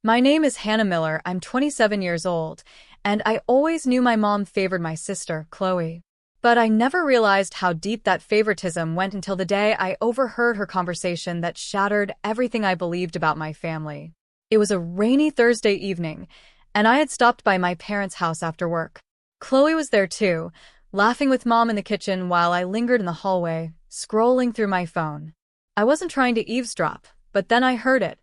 My name is Hannah Miller, I'm 27 years old, and I always knew my mom favored my sister, Chloe. But I never realized how deep that favoritism went until the day I overheard her conversation that shattered everything I believed about my family. It was a rainy Thursday evening, and I had stopped by my parents' house after work. Chloe was there too, laughing with Mom in the kitchen while I lingered in the hallway, scrolling through my phone. I wasn't trying to eavesdrop, but then I heard it.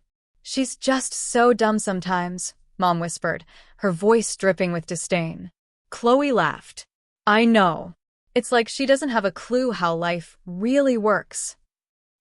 "She's just so dumb sometimes," Mom whispered, her voice dripping with disdain. Chloe laughed. "I know. It's like she doesn't have a clue how life really works."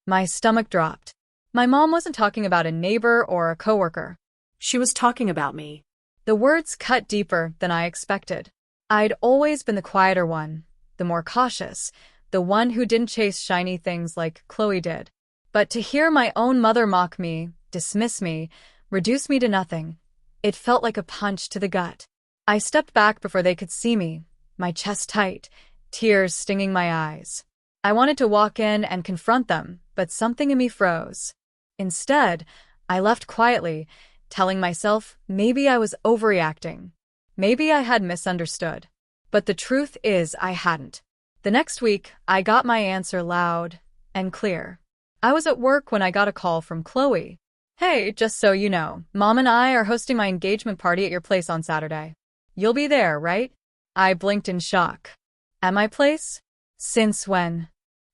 My stomach dropped. My mom wasn't talking about a neighbor or a coworker. She was talking about me. The words cut deeper than I expected. I'd always been the quieter one, the more cautious, the one who didn't chase shiny things like Chloe did. But to hear my own mother mock me, dismiss me, reduce me to nothing, it felt like a punch to the gut. I stepped back before they could see me, my chest tight, tears stinging my eyes. I wanted to walk in and confront them, but something in me froze. Instead, I left quietly, telling myself maybe I was overreacting. Maybe I had misunderstood. But the truth is I hadn't. The next week, I got my answer loud and clear. I was at work when I got a call from Chloe. "Hey, just so you know, Mom and I are hosting my engagement party at your place on Saturday. You'll be there, right?" I blinked in shock. "At my place? Since when?"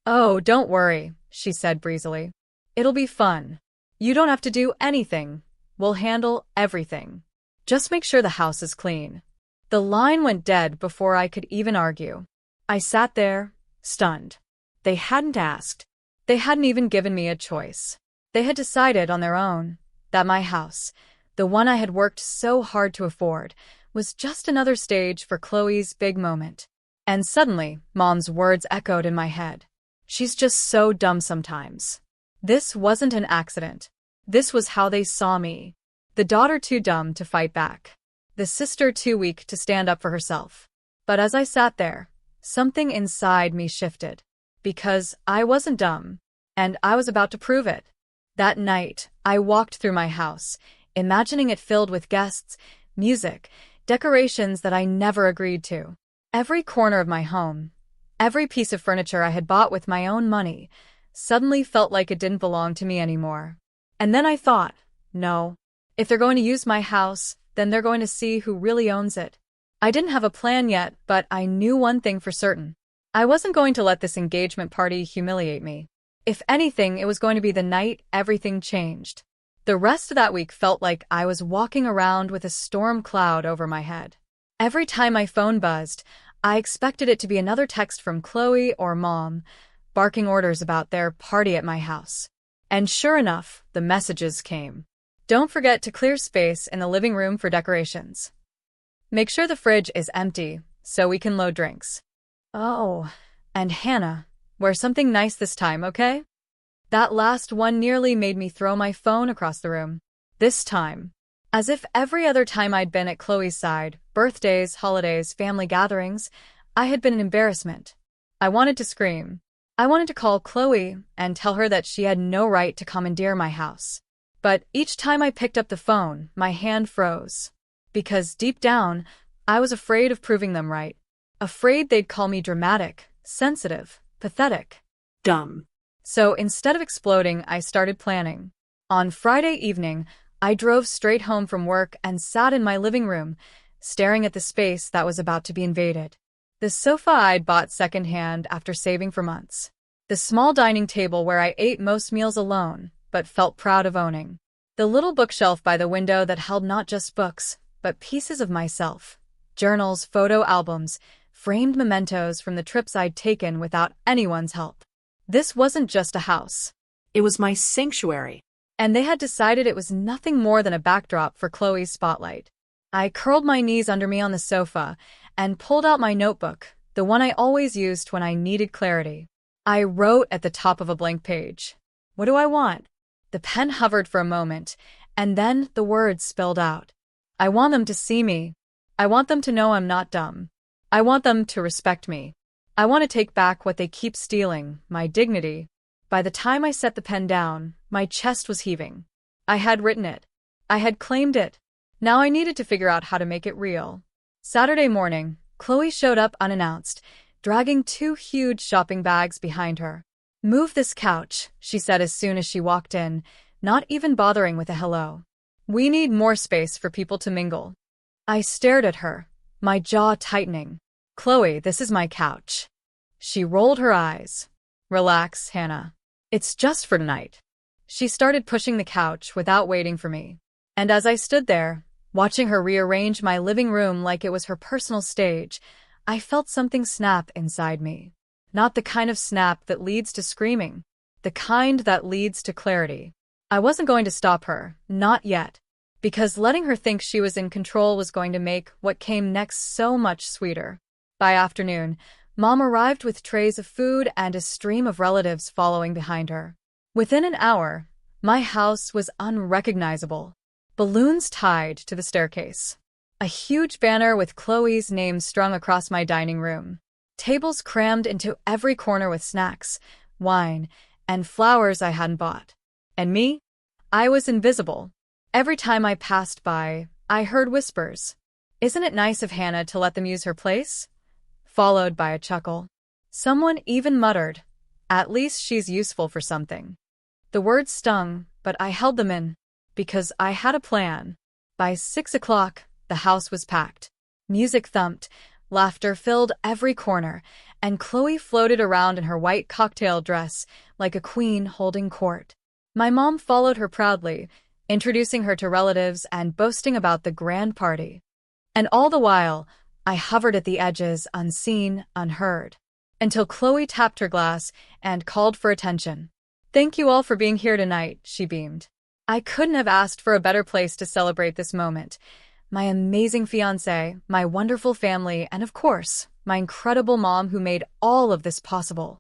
"Oh, don't worry," she said breezily. "It'll be fun. You don't have to do anything. We'll handle everything. Just make sure the house is clean." The line went dead before I could even argue. I sat there, stunned. They hadn't asked. They hadn't even given me a choice. They had decided on their own that my house, the one I had worked so hard to afford, was just another stage for Chloe's big moment. And suddenly, Mom's words echoed in my head. "She's just so dumb sometimes." This wasn't an accident. This was how they saw me. The daughter too dumb to fight back. The sister too weak to stand up for herself. But as I sat there, something inside me shifted. Because I wasn't dumb, and I was about to prove it. That night, I walked through my house, imagining it filled with guests, music, decorations that I never agreed to. Every corner of my home, every piece of furniture I had bought with my own money, suddenly felt like it didn't belong to me anymore. And then I thought, no, if they're going to use my house, then they're going to see who really owns it. I didn't have a plan yet, but I knew one thing for certain. I wasn't going to let this engagement party humiliate me. If anything, it was going to be the night everything changed. The rest of that week felt like I was walking around with a storm cloud over my head. Every time my phone buzzed, I expected it to be another text from Chloe or Mom, barking orders about their party at my house. And sure enough, the messages came. "Don't forget to clear space in the living room for decorations. Make sure the fridge is empty so we can load drinks. Oh, and Hannah, wear something nice this time, okay?" That last one nearly made me throw my phone across the room. This time, as if every other time I'd been at Chloe's side, birthdays, holidays, family gatherings, I had been an embarrassment. I wanted to scream. I wanted to call Chloe and tell her that she had no right to commandeer my house. But each time I picked up the phone, my hand froze. Because deep down, I was afraid of proving them right. Afraid they'd call me dramatic, sensitive, pathetic. Dumb. So instead of exploding, I started planning. On Friday evening, I drove straight home from work and sat in my living room, staring at the space that was about to be invaded. The sofa I'd bought secondhand after saving for months. The small dining table where I ate most meals alone, but felt proud of owning. The little bookshelf by the window that held not just books, but pieces of myself. Journals, photo albums, framed mementos from the trips I'd taken without anyone's help. This wasn't just a house. It was my sanctuary. And they had decided it was nothing more than a backdrop for Chloe's spotlight. I curled my knees under me on the sofa and pulled out my notebook, the one I always used when I needed clarity. I wrote at the top of a blank page. What do I want? The pen hovered for a moment, and then the words spilled out. I want them to see me. I want them to know I'm not dumb. I want them to respect me. I want to take back what they keep stealing, my dignity. By the time I set the pen down, my chest was heaving. I had written it. I had claimed it. Now I needed to figure out how to make it real. Saturday morning, Chloe showed up unannounced, dragging 2 huge shopping bags behind her. "Move this couch," she said as soon as she walked in, not even bothering with a hello. "We need more space for people to mingle." I stared at her, my jaw tightening. "Chloe, this is my couch." She rolled her eyes. "Relax, Hannah. It's just for tonight." She started pushing the couch without waiting for me. And as I stood there, watching her rearrange my living room like it was her personal stage, I felt something snap inside me. Not the kind of snap that leads to screaming, the kind that leads to clarity. I wasn't going to stop her, not yet, because letting her think she was in control was going to make what came next so much sweeter. By afternoon, Mom arrived with trays of food and a stream of relatives following behind her. Within an hour, my house was unrecognizable. Balloons tied to the staircase. A huge banner with Chloe's name strung across my dining room. Tables crammed into every corner with snacks, wine, and flowers I hadn't bought. And me? I was invisible. Every time I passed by, I heard whispers. "Isn't it nice of Hannah to let them use her place?" Followed by a chuckle. Someone even muttered, "At least she's useful for something." The words stung, but I held them in, because I had a plan. By 6 o'clock, the house was packed. Music thumped, laughter filled every corner, and Chloe floated around in her white cocktail dress like a queen holding court. My mom followed her proudly, introducing her to relatives and boasting about the grand party. And all the while, I hovered at the edges, unseen, unheard, until Chloe tapped her glass and called for attention. "Thank you all for being here tonight," she beamed. I couldn't have asked for a better place to celebrate this moment. My amazing fiancé, my wonderful family, and of course, my incredible mom who made all of this possible.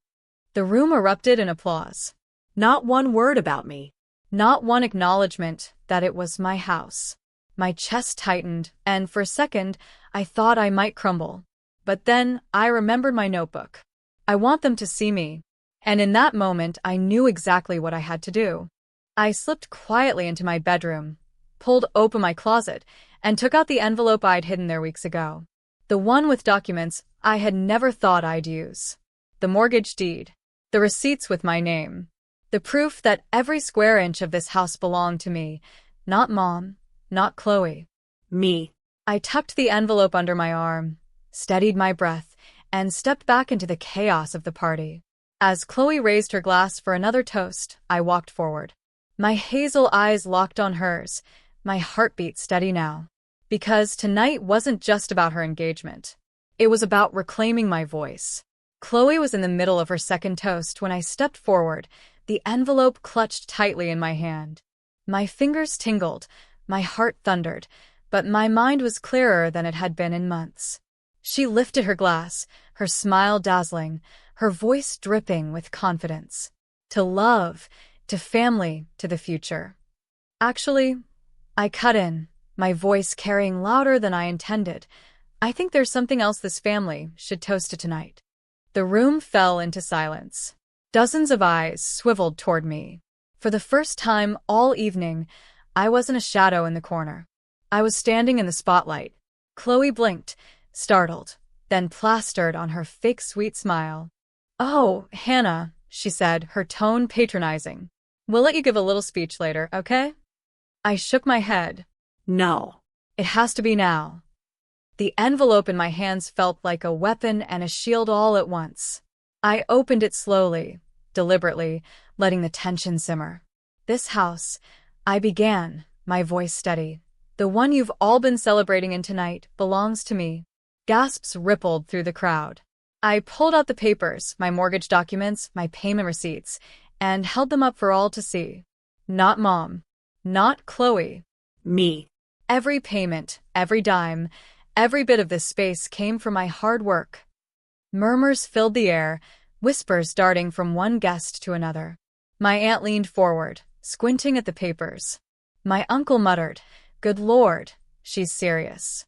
The room erupted in applause. Not one word about me. Not one acknowledgement that it was my house. My chest tightened, and for a second, I thought I might crumble. But then, I remembered my notebook. I want them to see me. And in that moment, I knew exactly what I had to do. I slipped quietly into my bedroom, pulled open my closet, and took out the envelope I'd hidden there weeks ago. The one with documents I had never thought I'd use. The mortgage deed. The receipts with my name. The proof that every square inch of this house belonged to me, not Mom, not Chloe. Me. I tucked the envelope under my arm, steadied my breath, and stepped back into the chaos of the party. As Chloe raised her glass for another toast, I walked forward. My hazel eyes locked on hers, my heartbeat steady now. Because tonight wasn't just about her engagement. It was about reclaiming my voice. Chloe was in the middle of her second toast when I stepped forward, the envelope clutched tightly in my hand. My fingers tingled, my heart thundered, but my mind was clearer than it had been in months. She lifted her glass, her smile dazzling, her voice dripping with confidence. To love, to family, to the future. Actually, I cut in, my voice carrying louder than I intended. I think there's something else this family should toast to tonight. The room fell into silence. Dozens of eyes swiveled toward me. For the first time all evening, I wasn't a shadow in the corner. I was standing in the spotlight. Chloe blinked, startled, then plastered on her fake sweet smile. "Oh, Hannah," she said, her tone patronizing. "We'll let you give a little speech later, okay?" I shook my head. No. It has to be now. The envelope in my hands felt like a weapon and a shield all at once. I opened it slowly, deliberately, letting the tension simmer. "This house," I began, my voice steady, "the one you've all been celebrating in tonight, belongs to me." Gasps rippled through the crowd. I pulled out the papers, my mortgage documents, my payment receipts, and held them up for all to see. Not Mom. Not Chloe. Me. Every payment, every dime, every bit of this space came from my hard work. Murmurs filled the air, whispers darting from one guest to another. My aunt leaned forward, squinting at the papers. My uncle muttered, "Good Lord, she's serious."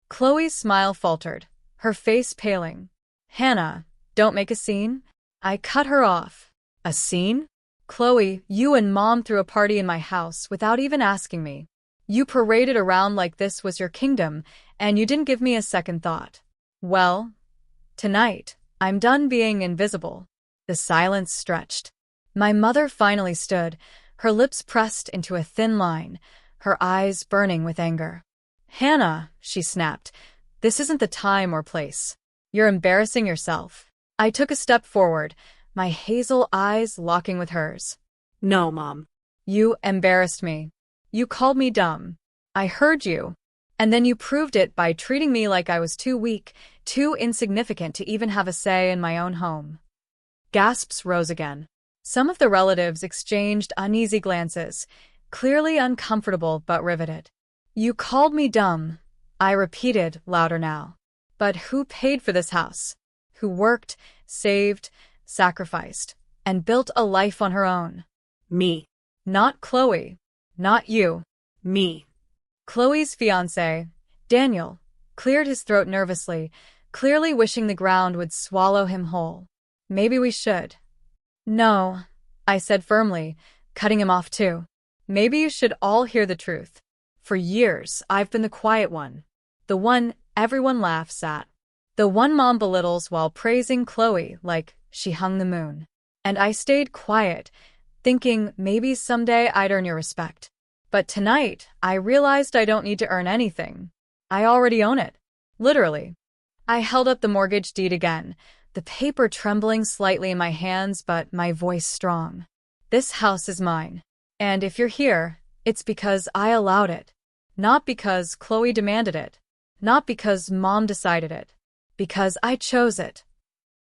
Chloe's smile faltered, her face paling. "Hannah, don't make a scene." I cut her off. "A scene? Chloe, you and Mom threw a party in my house without even asking me. You paraded around like this was your kingdom, and you didn't give me a second thought. Well, tonight, I'm done being invisible. The silence stretched. My mother finally stood, her lips pressed into a thin line, her eyes burning with anger. Hannah, she snapped, this isn't the time or place. You're embarrassing yourself. I took a step forward, my hazel eyes locking with hers. No, Mom. You embarrassed me. You called me dumb. I heard you. And then you proved it by treating me like I was too weak, too insignificant to even have a say in my own home. Gasps rose again. Some of the relatives exchanged uneasy glances, clearly uncomfortable but riveted. You called me dumb, I repeated, louder now. But who paid for this house? Who worked, saved, sacrificed, and built a life on her own? Me. Not Chloe. Not you. Me. Chloe's fiancé, Daniel, cleared his throat nervously, clearly wishing the ground would swallow him whole. Maybe we should. No, I said firmly, cutting him off too. Maybe you should all hear the truth. For years, I've been the quiet one. The one everyone laughs at. The one Mom belittles while praising Chloe like she hung the moon. And I stayed quiet, thinking maybe someday I'd earn your respect. But tonight, I realized I don't need to earn anything. I already own it. Literally. I held up the mortgage deed again, the paper trembling slightly in my hands but my voice strong. This house is mine. And if you're here, it's because I allowed it. Not because Chloe demanded it. Not because Mom decided it. Because I chose it.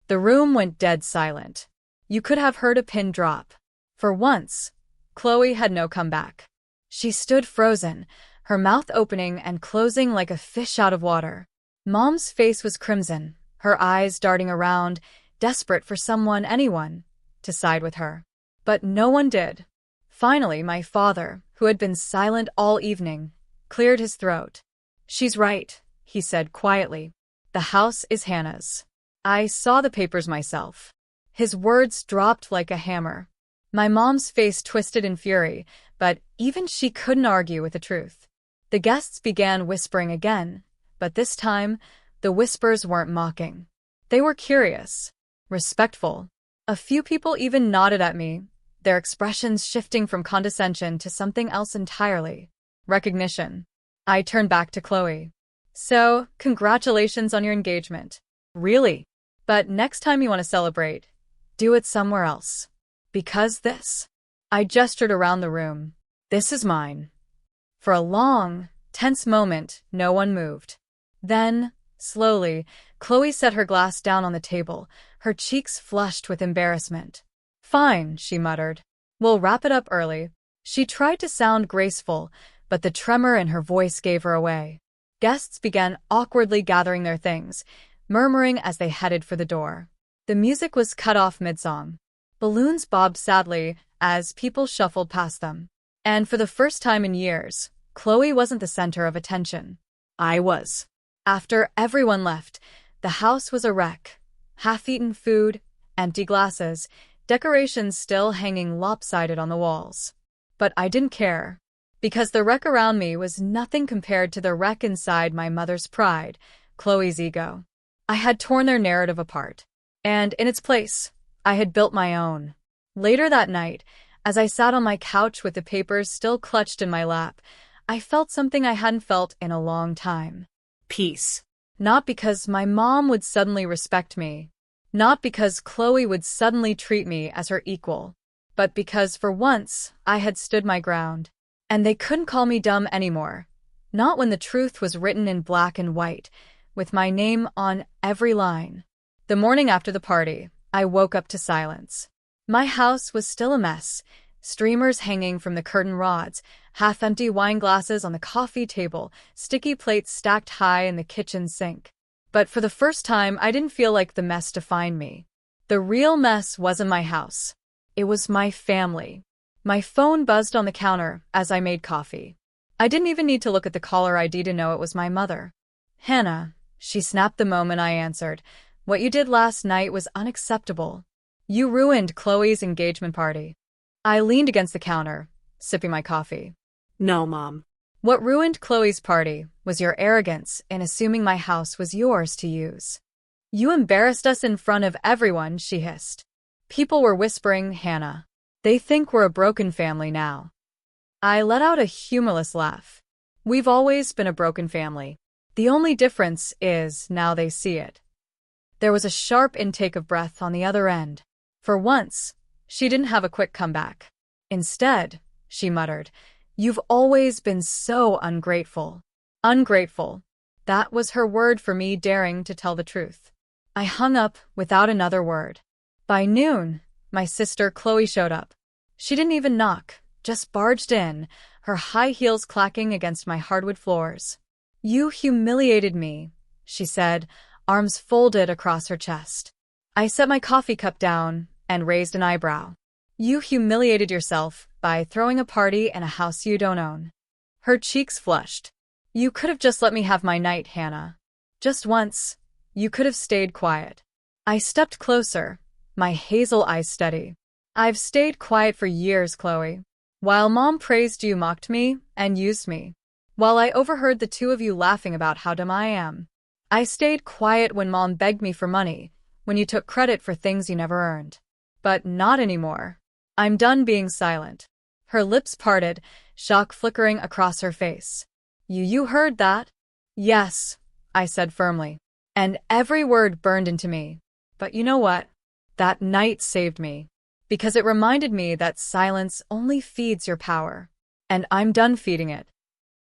The room went dead silent. You could have heard a pin drop. For once, Chloe had no comeback. She stood frozen, her mouth opening and closing like a fish out of water. Mom's face was crimson, her eyes darting around, desperate for someone, anyone, to side with her. But no one did. Finally, my father, who had been silent all evening, cleared his throat. She's right, he said quietly. The house is Hannah's. I saw the papers myself. His words dropped like a hammer. My mom's face twisted in fury, but even she couldn't argue with the truth. The guests began whispering again, but this time, the whispers weren't mocking. They were curious, respectful. A few people even nodded at me, their expressions shifting from condescension to something else entirely. Recognition. I turned back to Chloe. So, congratulations on your engagement. Really? But next time you want to celebrate, do it somewhere else. Because this. I gestured around the room. This is mine. For a long, tense moment, no one moved. Then, slowly, Chloe set her glass down on the table, her cheeks flushed with embarrassment. Fine, she muttered. We'll wrap it up early. She tried to sound graceful, but the tremor in her voice gave her away. Guests began awkwardly gathering their things, murmuring as they headed for the door. The music was cut off mid-song. Balloons bobbed sadly as people shuffled past them. And for the first time in years, Chloe wasn't the center of attention. I was. After everyone left, the house was a wreck. Half-eaten food, empty glasses, decorations still hanging lopsided on the walls. But I didn't care. Because the wreck around me was nothing compared to the wreck inside my mother's pride, Chloe's ego. I had torn their narrative apart. And in its place, I had built my own. Later that night, as I sat on my couch with the papers still clutched in my lap, I felt something I hadn't felt in a long time. Peace. Not because my mom would suddenly respect me. Not because Chloe would suddenly treat me as her equal. But because for once, I had stood my ground. And they couldn't call me dumb anymore. Not when the truth was written in black and white, with my name on every line. The morning after the party, I woke up to silence. My house was still a mess, streamers hanging from the curtain rods, half-empty wine glasses on the coffee table, sticky plates stacked high in the kitchen sink. But for the first time, I didn't feel like the mess defined me. The real mess wasn't my house. It was my family. My phone buzzed on the counter as I made coffee. I didn't even need to look at the caller ID to know it was my mother. Hannah, she snapped the moment I answered. What you did last night was unacceptable. You ruined Chloe's engagement party. I leaned against the counter, sipping my coffee. No, Mom. What ruined Chloe's party was your arrogance in assuming my house was yours to use. You embarrassed us in front of everyone, she hissed. People were whispering, Hannah. They think we're a broken family now. I let out a humorless laugh. We've always been a broken family. The only difference is now they see it. There was a sharp intake of breath on the other end. For once, she didn't have a quick comeback. Instead, she muttered, You've always been so ungrateful. Ungrateful. That was her word for me daring to tell the truth. I hung up without another word. By noon, my sister Chloe showed up. She didn't even knock, just barged in, her high heels clacking against my hardwood floors. You humiliated me, she said, arms folded across her chest. I set my coffee cup down and raised an eyebrow. You humiliated yourself by throwing a party in a house you don't own. Her cheeks flushed. You could have just let me have my night, Hannah. Just once. You could have stayed quiet. I stepped closer, my hazel eyes steady. I've stayed quiet for years, Chloe. While Mom praised you, mocked me, and used me. While I overheard the two of you laughing about how dumb I am. I stayed quiet when Mom begged me for money, when you took credit for things you never earned. But not anymore. I'm done being silent. Her lips parted, shock flickering across her face. You heard that? Yes, I said firmly. And every word burned into me. But you know what? That night saved me. Because it reminded me that silence only feeds your power. And I'm done feeding it.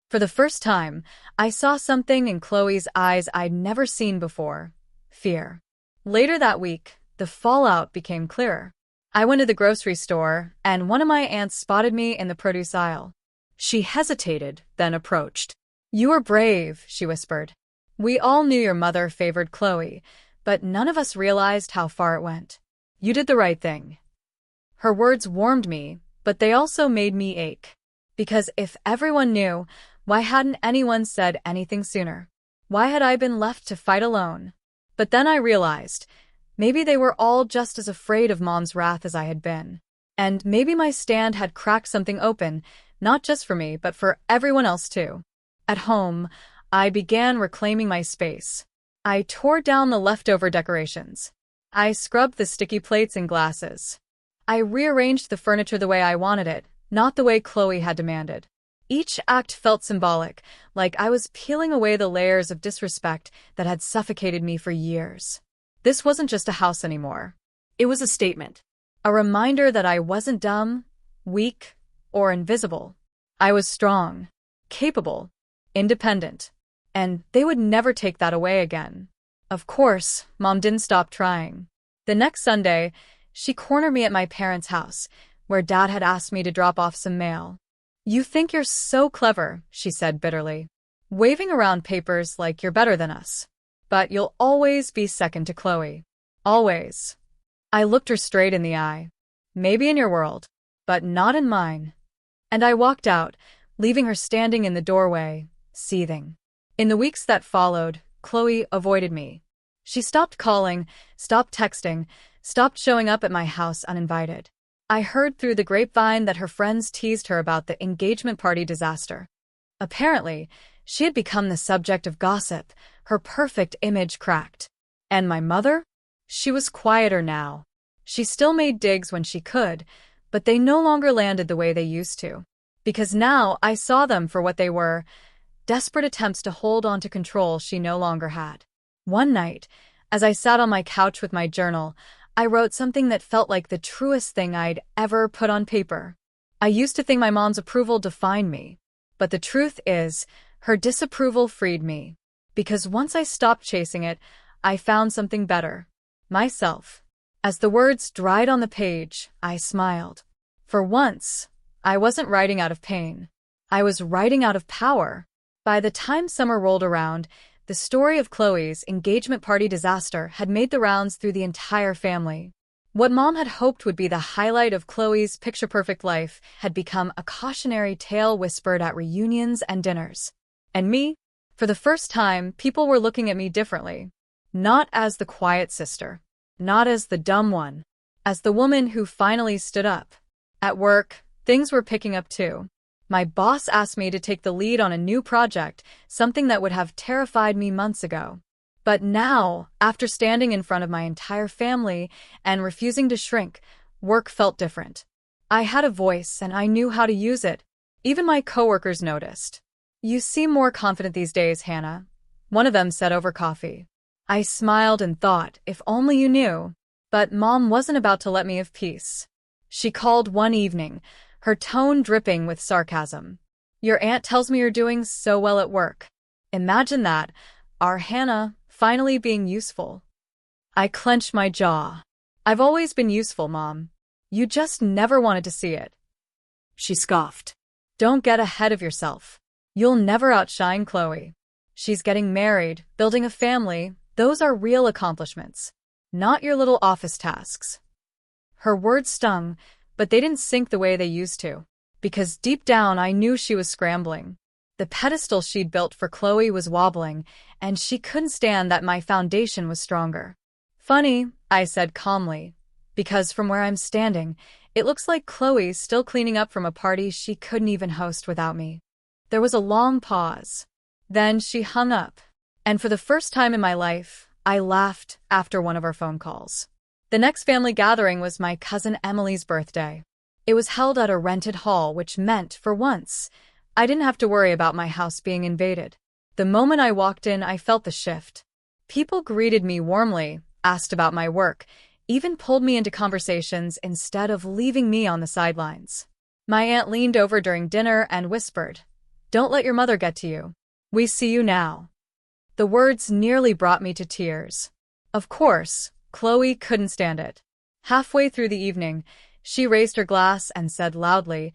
For the first time, I saw something in Chloe's eyes I'd never seen before. Fear. Later that week, the fallout became clearer. I went to the grocery store, and one of my aunts spotted me in the produce aisle. She hesitated, then approached. You were brave, she whispered. We all knew your mother favored Chloe, but none of us realized how far it went. You did the right thing. Her words warmed me, but they also made me ache. Because if everyone knew, why hadn't anyone said anything sooner? Why had I been left to fight alone? But then I realized, maybe they were all just as afraid of Mom's wrath as I had been. And maybe my stand had cracked something open, not just for me, but for everyone else too. At home, I began reclaiming my space. I tore down the leftover decorations. I scrubbed the sticky plates and glasses. I rearranged the furniture the way I wanted it, not the way Chloe had demanded. Each act felt symbolic, like I was peeling away the layers of disrespect that had suffocated me for years. This wasn't just a house anymore. It was a statement. A reminder that I wasn't dumb, weak, or invisible. I was strong, capable, independent. And they would never take that away again. Of course, Mom didn't stop trying. The next Sunday, she cornered me at my parents' house, where Dad had asked me to drop off some mail. You think you're so clever, she said bitterly, waving around papers like you're better than us. But you'll always be second to Chloe. Always. I looked her straight in the eye. Maybe in your world, but not in mine. And I walked out, leaving her standing in the doorway, seething. In the weeks that followed, Chloe avoided me. She stopped calling, stopped texting, stopped showing up at my house uninvited. I heard through the grapevine that her friends teased her about the engagement party disaster. Apparently, she had become the subject of gossip, her perfect image cracked. And my mother? She was quieter now. She still made digs when she could, but they no longer landed the way they used to. Because now I saw them for what they were, desperate attempts to hold on to control she no longer had. One night, as I sat on my couch with my journal, I wrote something that felt like the truest thing I'd ever put on paper. I used to think my mom's approval defined me. But the truth is, her disapproval freed me. Because once I stopped chasing it, I found something better. Myself. As the words dried on the page, I smiled. For once, I wasn't writing out of pain. I was writing out of power. By the time summer rolled around, the story of Chloe's engagement party disaster had made the rounds through the entire family. What Mom had hoped would be the highlight of Chloe's picture-perfect life had become a cautionary tale whispered at reunions and dinners. And me? For the first time, people were looking at me differently. Not as the quiet sister. Not as the dumb one. As the woman who finally stood up. At work, things were picking up too. My boss asked me to take the lead on a new project, something that would have terrified me months ago. But now, after standing in front of my entire family and refusing to shrink, work felt different. I had a voice and I knew how to use it. Even my coworkers noticed. "You seem more confident these days, Hannah," one of them said over coffee. I smiled and thought, if only you knew. But Mom wasn't about to let me have peace. She called one evening, her tone dripping with sarcasm. "Your aunt tells me you're doing so well at work." Imagine that, our Hannah finally being useful. I clenched my jaw. "I've always been useful, Mom. You just never wanted to see it." She scoffed. "Don't get ahead of yourself. You'll never outshine Chloe. She's getting married, building a family. Those are real accomplishments, not your little office tasks." Her words stung, but they didn't sink the way they used to, because deep down I knew she was scrambling. The pedestal she'd built for Chloe was wobbling, and she couldn't stand that my foundation was stronger. "Funny," I said calmly, "because from where I'm standing, it looks like Chloe's still cleaning up from a party she couldn't even host without me." There was a long pause. Then she hung up. And for the first time in my life, I laughed after one of our phone calls. The next family gathering was my cousin Emily's birthday. It was held at a rented hall, which meant, for once, I didn't have to worry about my house being invaded. The moment I walked in, I felt the shift. People greeted me warmly, asked about my work, even pulled me into conversations instead of leaving me on the sidelines. My aunt leaned over during dinner and whispered, "Don't let your mother get to you. We see you now." The words nearly brought me to tears. Of course, Chloe couldn't stand it. Halfway through the evening, she raised her glass and said loudly,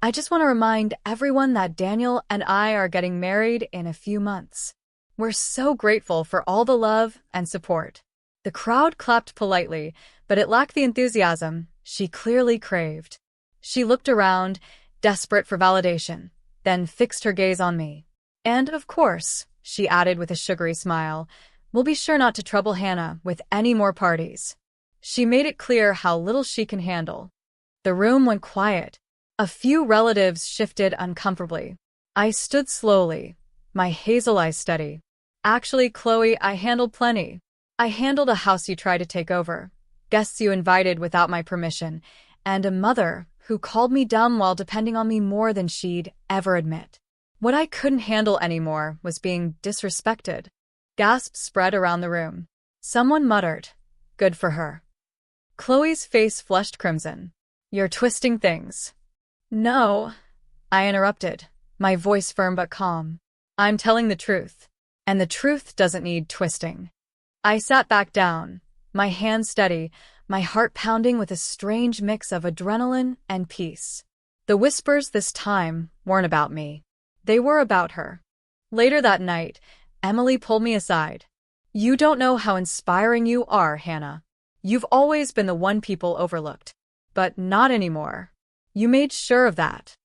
"I just want to remind everyone that Daniel and I are getting married in a few months. We're so grateful for all the love and support." The crowd clapped politely, but it lacked the enthusiasm she clearly craved. She looked around, desperate for validation, then fixed her gaze on me. "And, of course," she added with a sugary smile, "we'll be sure not to trouble Hannah with any more parties." She made it clear how little she can handle. The room went quiet. A few relatives shifted uncomfortably. I stood slowly, my hazel eyes steady. "Actually, Chloe, I handled plenty. I handled a house you tried to take over, guests you invited without my permission, and a mother who called me dumb while depending on me more than she'd ever admit. What I couldn't handle anymore was being disrespected." Gasps spread around the room. Someone muttered, "Good for her." Chloe's face flushed crimson. "You're twisting things." "No," I interrupted, my voice firm but calm. "I'm telling the truth, and the truth doesn't need twisting." I sat back down, my hands steady, my heart pounding with a strange mix of adrenaline and peace. The whispers this time weren't about me. They were about her. Later that night, Emily pulled me aside. "You don't know how inspiring you are, Hannah. You've always been the one people overlooked. But not anymore. You made sure of that."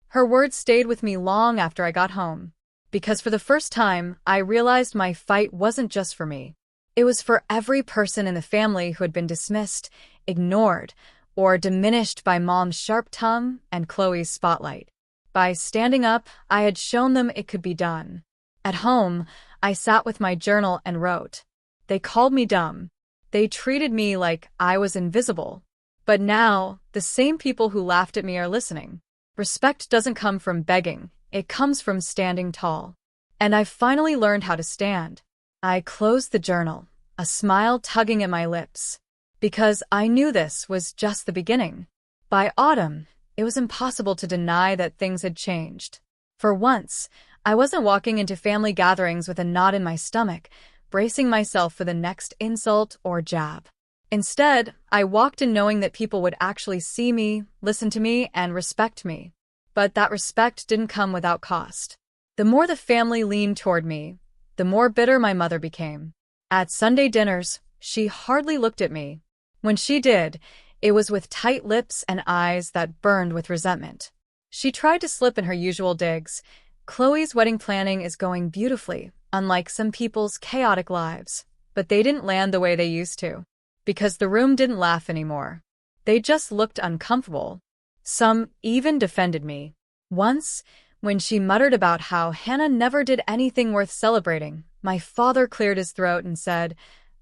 Her words stayed with me long after I got home, because for the first time, I realized my fight wasn't just for me. It was for every person in the family who had been dismissed, ignored, or diminished by Mom's sharp tongue and Chloe's spotlight. By standing up, I had shown them it could be done. At home, I sat with my journal and wrote. They called me dumb. They treated me like I was invisible. But now, the same people who laughed at me are listening. Respect doesn't come from begging, it comes from standing tall. And I finally learned how to stand. I closed the journal, a smile tugging at my lips, because I knew this was just the beginning. By autumn, it was impossible to deny that things had changed. For once, I wasn't walking into family gatherings with a knot in my stomach, bracing myself for the next insult or jab. Instead, I walked in knowing that people would actually see me, listen to me, and respect me. But that respect didn't come without cost. The more the family leaned toward me, the more bitter my mother became. At Sunday dinners, she hardly looked at me. When she did, it was with tight lips and eyes that burned with resentment. She tried to slip in her usual digs. "Chloe's wedding planning is going beautifully, unlike some people's chaotic lives." But they didn't land the way they used to, because the room didn't laugh anymore. They just looked uncomfortable. Some even defended me. Once, when she muttered about how Hannah never did anything worth celebrating, my father cleared his throat and said,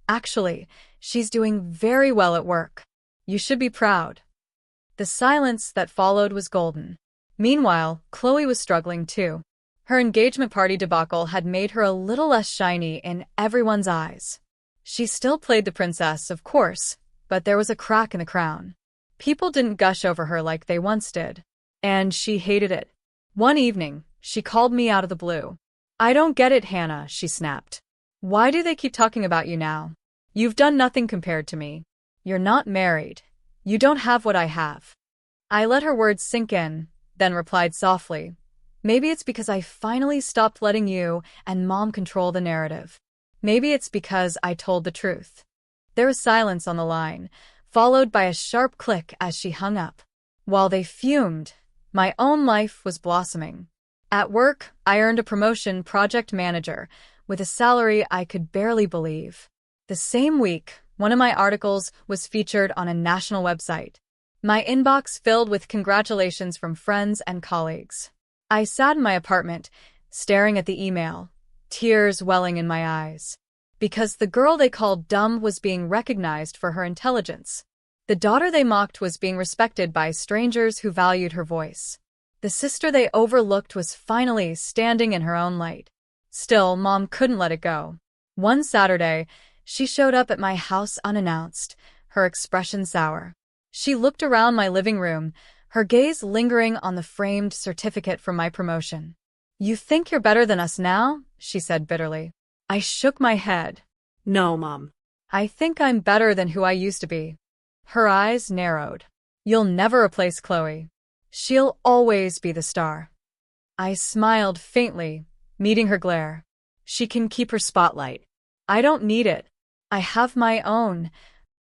"Actually, she's doing very well at work. You should be proud." The silence that followed was golden. Meanwhile, Chloe was struggling too. Her engagement party debacle had made her a little less shiny in everyone's eyes. She still played the princess, of course, but there was a crack in the crown. People didn't gush over her like they once did. And she hated it. One evening, she called me out of the blue. "I don't get it, Hannah," she snapped. "Why do they keep talking about you now? You've done nothing compared to me. You're not married. You don't have what I have." I let her words sink in, then replied softly, "Maybe it's because I finally stopped letting you and Mom control the narrative. Maybe it's because I told the truth." There was silence on the line, followed by a sharp click as she hung up. While they fumed, my own life was blossoming. At work, I earned a promotion, project manager, with a salary I could barely believe. The same week, one of my articles was featured on a national website. My inbox filled with congratulations from friends and colleagues. I sat in my apartment, staring at the email, tears welling in my eyes. Because the girl they called dumb was being recognized for her intelligence. The daughter they mocked was being respected by strangers who valued her voice. The sister they overlooked was finally standing in her own light. Still, Mom couldn't let it go. One Saturday, she showed up at my house unannounced, her expression sour. She looked around my living room, her gaze lingering on the framed certificate from my promotion. "You think you're better than us now?" she said bitterly. I shook my head. "No, Mom." "I think I'm better than who I used to be." Her eyes narrowed. "You'll never replace Chloe. She'll always be the star." I smiled faintly, meeting her glare. "She can keep her spotlight. I don't need it. I have my own."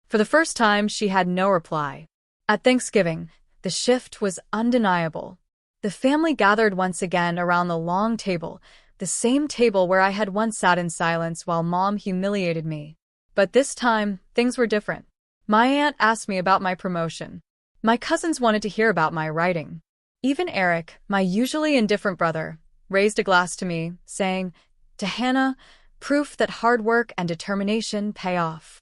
For the first time, she had no reply. At Thanksgiving, the shift was undeniable. The family gathered once again around the long table, the same table where I had once sat in silence while Mom humiliated me. But this time, things were different. My aunt asked me about my promotion. My cousins wanted to hear about my writing. Even Eric, my usually indifferent brother, raised a glass to me, saying, "To Hannah, proof that hard work and determination pay off."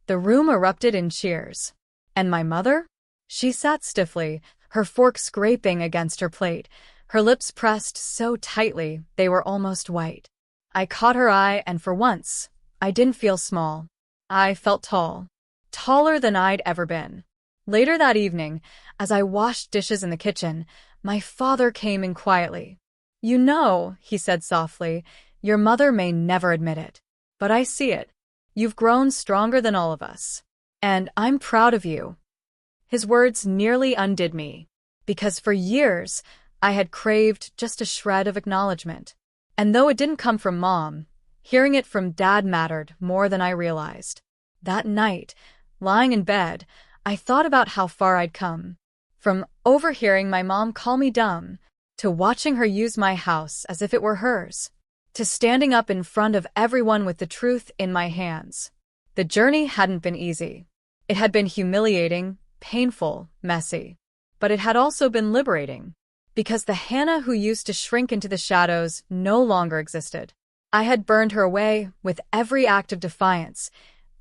The room erupted in cheers. And my mother? She sat stiffly, her fork scraping against her plate, her lips pressed so tightly they were almost white. I caught her eye, and for once, I didn't feel small. I felt tall. Taller than I'd ever been. Later that evening, as I washed dishes in the kitchen, my father came in quietly. "You know," he said softly, "your mother may never admit it. But I see it. You've grown stronger than all of us. And I'm proud of you." His words nearly undid me, because for years I had craved just a shred of acknowledgement. And though it didn't come from Mom, hearing it from Dad mattered more than I realized. That night, lying in bed, I thought about how far I'd come. From overhearing my mom call me dumb, to watching her use my house as if it were hers, to standing up in front of everyone with the truth in my hands. The journey hadn't been easy. It had been humiliating, painful, messy. But it had also been liberating. Because the Hannah who used to shrink into the shadows no longer existed. I had burned her away with every act of defiance,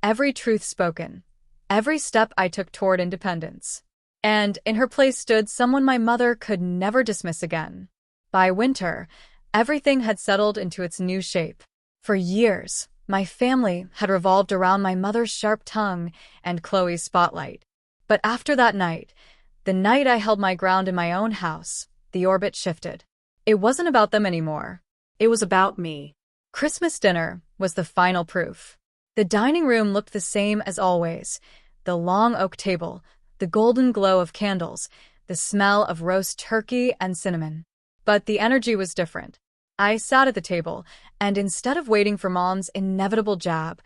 every truth spoken, every step I took toward independence. And in her place stood someone my mother could never dismiss again. By winter, everything had settled into its new shape. For years, my family had revolved around my mother's sharp tongue and Chloe's spotlight. But after that night, the night I held my ground in my own house, the orbit shifted. It wasn't about them anymore. It was about me. Christmas dinner was the final proof. The dining room looked the same as always. The long oak table, the golden glow of candles, the smell of roast turkey and cinnamon. But the energy was different. I sat at the table, and instead of waiting for Mom's inevitable jab,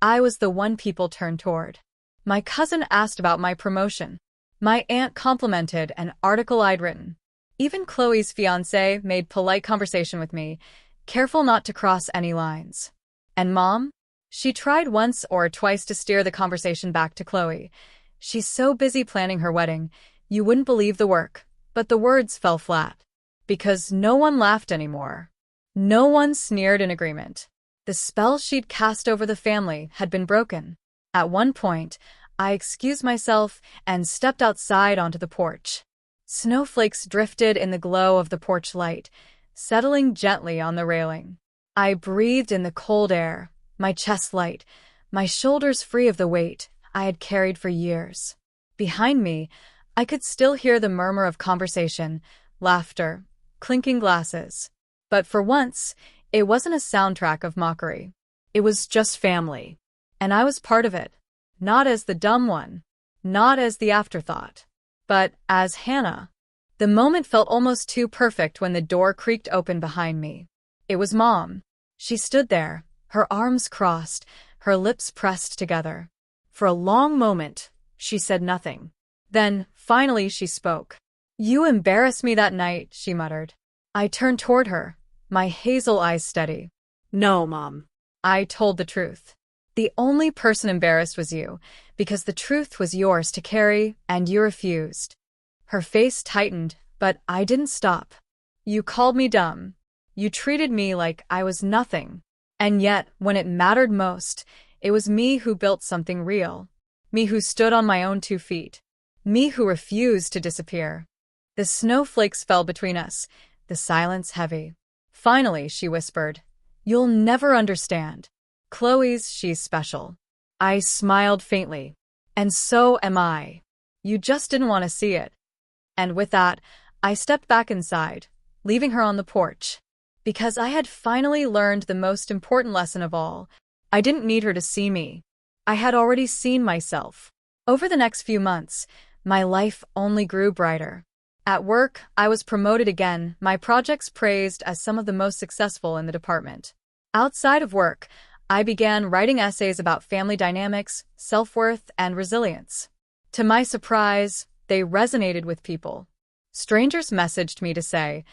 I was the one people turned toward. My cousin asked about my promotion. My aunt complimented an article I'd written. Even Chloe's fiancé made polite conversation with me, careful not to cross any lines. And Mom? She tried once or twice to steer the conversation back to Chloe. She's so busy planning her wedding, you wouldn't believe the work. But the words fell flat. because no one laughed anymore. No one sneered in agreement. The spell she'd cast over the family had been broken. At one point, I excused myself and stepped outside onto the porch. Snowflakes drifted in the glow of the porch light, settling gently on the railing. I breathed in the cold air, my chest light, my shoulders free of the weight I had carried for years. Behind me, I could still hear the murmur of conversation, laughter, clinking glasses. But for once, it wasn't a soundtrack of mockery. It was just family. And I was part of it. Not as the dumb one. Not as the afterthought. But as Hannah. The moment felt almost too perfect when the door creaked open behind me. It was Mom. She stood there, her arms crossed, her lips pressed together. For a long moment, she said nothing. Then, finally, she spoke. "You embarrassed me that night," she muttered. I turned toward her, my hazel eyes steady. "No, Mom." I told the truth. The only person embarrassed was you, because the truth was yours to carry, and you refused. Her face tightened, but I didn't stop. You called me dumb. You treated me like I was nothing. And yet, when it mattered most, it was me who built something real. Me who stood on my own 2 feet. Me who refused to disappear. The snowflakes fell between us, the silence heavy. Finally, she whispered, "You'll never understand. She's special." I smiled faintly. "And so am I. You just didn't want to see it." And with that, I stepped back inside, leaving her on the porch. Because I had finally learned the most important lesson of all. I didn't need her to see me. I had already seen myself. Over the next few months, my life only grew brighter. At work, I was promoted again, my projects praised as some of the most successful in the department. Outside of work, I began writing essays about family dynamics, self-worth, and resilience. To my surprise, they resonated with people. Strangers messaged me to say,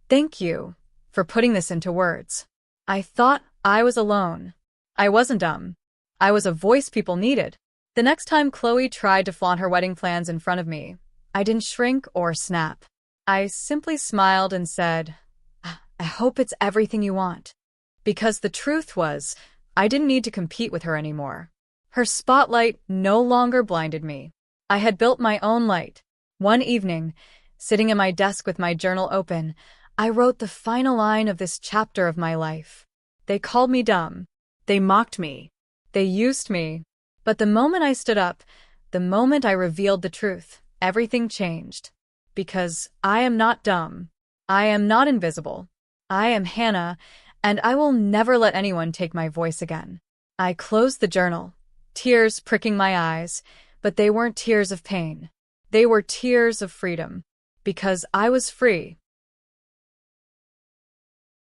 "Thank you for putting this into words." I thought I was alone. I wasn't dumb. I was a voice people needed. The next time Chloe tried to flaunt her wedding plans in front of me, I didn't shrink or snap. I simply smiled and said, "I hope it's everything you want." Because the truth was, I didn't need to compete with her anymore. Her spotlight no longer blinded me. I had built my own light. One evening, sitting at my desk with my journal open, I wrote the final line of this chapter of my life. They called me dumb. They mocked me. They used me. But the moment I stood up, the moment I revealed the truth, everything changed. Because I am not dumb. I am not invisible. I am Hannah, and I will never let anyone take my voice again. I closed the journal, tears pricking my eyes, but they weren't tears of pain. They were tears of freedom. Because I was free.